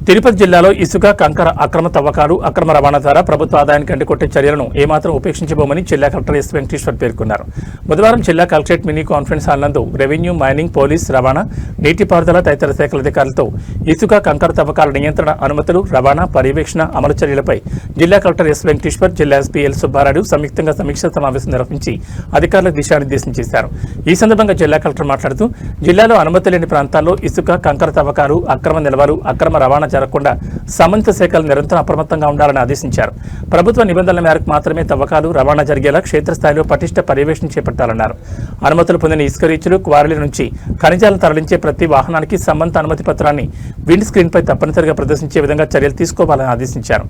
తిరుపతి జిల్లాలో ఇసుక కంకర అక్రమ తవ్వకాలు అక్రమ రవాణా ద్వారా ప్రభుత్వ ఆదాయానికి అంటికొట్టే చర్యలను ఏమాత్రం ఉపేక్షించబోమని జిల్లా కలెక్టర్ ఎస్ వెంకటేశ్వర్ పేర్కొన్నారు. బుధవారం జిల్లా కలెక్టరేట్ మినీ కాన్ఫరెన్స్ హాల్ నందు రెవెన్యూ, మైనింగ్, పోలీస్, రవాణా, నీటిపారుదల తదితర శాఖల అధికారులతో ఇసుక కంకర తవ్వకాల నియంత్రణ, అనుమతులు, రవాణా, పర్యవేక్షణ, అమలు చర్యలపై జిల్లా కలెక్టర్ ఎస్ వెంకటేశ్వర్, జిల్లా ఎస్పీ ఎల్ సుబ్బారాయుడు సంయుక్తంగా సమీక్షా సమావేశం నిర్వహించి అధికారులకు దిశానిర్దేశం చేశారు. ఈ సందర్భంగా జిల్లా కలెక్టర్ మాట్లాడుతూ జిల్లాలో అనుమతి లేని ప్రాంతాల్లో ఇసుక కంకర తవ్వకాలు, అక్రమ నిల్వలు, అక్రమ రవాణా జరగకుండా సంబంధిత శాఖలు నిరంతరం అప్రమత్తంగా ఉండాలని ఆదేశించారు. ప్రభుత్వ నిబంధనల మేరకు మాత్రమే తవ్వకాలు, రవాణా జరిగేలా క్షేత్రస్థాయిలో పటిష్ట పర్యవేక్షణ చేపట్టాలన్నారు. అనుమతులు పొందిన ఇసుక రీచ్లు, క్వారీల నుంచి ఖనిజాలను తరలించే ప్రతి వాహనానికి సంబంధిత అనుమతి పత్రాన్ని విండ్ స్క్రీన్ పై తప్పనిసరిగా ప్రదర్శించే విధంగా చర్యలు తీసుకోవాలని ఆదేశించారు.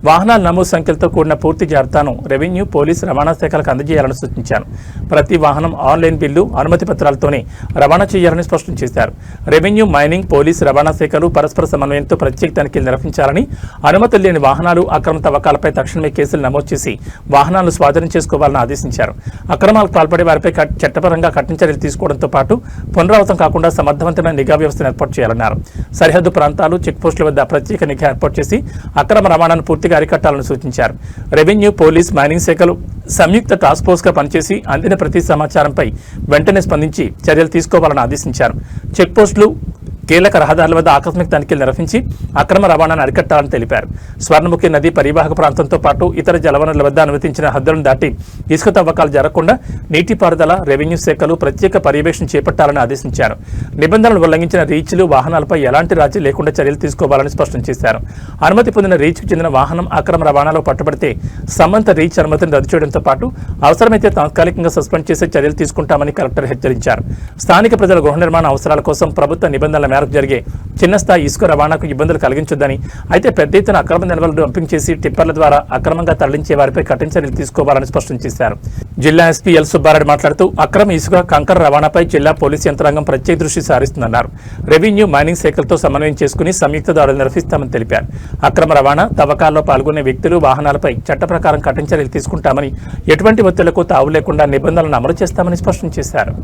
వాహనాల నమోదు సంఖ్యలతో కూడిన పూర్తి జాబితాను రెవెన్యూ, పోలీస్, రవాణా శాఖలకు అందజేయాలని సూచించారు. ప్రతి వాహనం ఆన్లైన్ బిల్లు, అనుమతి పత్రాలతోనే రవాణా చేయాలని స్పష్టం చేశారు. రెవెన్యూ, మైనింగ్, పోలీస్, రవాణా శాఖలు పరస్పర సమన్వయంతో ప్రత్యేక తనిఖీలు నిర్వహించాలని, అనుమతులు లేని వాహనాలు, అక్రమ తవ్వకాలపై తక్షణమే కేసులు నమోదు చేసి వాహనాలను స్వాధీనం చేసుకోవాలని ఆదేశించారు. అక్రమాలకు పాల్పడే వారిపై చట్టపరంగా కఠిన చర్యలు తీసుకోవడంతో పాటు పునరావృతం కాకుండా సమర్థవంతమైన నిఘా వ్యవస్థను ఏర్పాటు చేయాలన్నారు. సరిహద్దు ప్రాంతాలు, చెక్పోస్టుల వద్ద ప్రత్యేక నిఘా ఏర్పాటు చేసి అక్రమ రవాణాను పూర్తిగా అరికట్టాలని సూచించారు. రెవెన్యూ, పోలీస్, మైనింగ్ శాఖలు సంయుక్త టాస్క్ ఫోర్స్ గా పనిచేసి అందిన ప్రతి సమాచారంపై వెంటనే స్పందించి చర్యలు తీసుకోవాలని ఆదేశించారు. చెక్పోస్టులు, కీలక రహదారుల వద్ద ఆకస్మిక తనిఖీలు నిర్వహించి అక్రమ రవాణాను అరికట్టాలని తెలిపారు. స్వర్ణముఖి నది పరివాహక ప్రాంతంతో పాటు ఇతర జలవనరుల వద్ద అనుమతించిన హద్దులను దాటి ఇసుక తవ్వకాలు జరగకుండా నీటిపారుదల, రెవెన్యూ శాఖలు ప్రత్యేక పర్యవేక్షణ చేపట్టాలని ఆదేశించారు. నిబంధనలు ఉల్లంఘించిన రీచ్లు, వాహనాలపై ఎలాంటి రాజీ లేకుండా చర్యలు తీసుకోవాలని స్పష్టం చేశారు. అనుమతి పొందిన రీచ్కు చెందిన వాహనం అక్రమ రవాణాలో పట్టుబడితే సంబంధిత రీచ్ అనుమతిని రద్దు చేయడంతో పాటు అవసరమైతే తాత్కాలికంగా సస్పెండ్ చేసే చర్యలు తీసుకుంటామని కలెక్టర్ హెచ్చరించారు. స్థానిక ప్రజల గృహ నిర్మాణ అవసరాల కోసం ప్రభుత్వ నిబంధనల మేరకు జరిగే చిన్న స్థాయి ఇసుక రవాణాకు ఇబ్బందులు కలిగించొద్దని, అయితే పెద్ద ఎత్తున అక్రమ నిల్వలు డంపింగ్ చేసి టిప్పర్ల ద్వారా అక్రమంగా తరలించే వారిపై కఠిన చర్యలు తీసుకోవాలని స్పష్టం చేశారు. జిల్లా ఎస్పీ ఎల్ సుబ్బారాయుడు మాట్లాడుతూ అక్రమ ఇసుక, కంకర రవాణాపై జిల్లా పోలీసు యంత్రాంగం ప్రత్యేక దృష్టి సారిస్తుందన్నారు. రెవెన్యూ, మైనింగ్ శాఖలతో సమన్వయం చేసుకుని సంయుక్త దాడులు నిర్వహిస్తామని తెలిపారు. అక్రమ రవాణా, తవ్వకాల్లో పాల్గొనే వ్యక్తులు, వాహనాలపై చట్ట ప్రకారం కఠిన చర్యలు తీసుకుంటామని, ఎటువంటి ఒత్తిళ్లకు తావు లేకుండా నిబంధనలను అమలు చేస్తామని స్పష్టం చేశారు.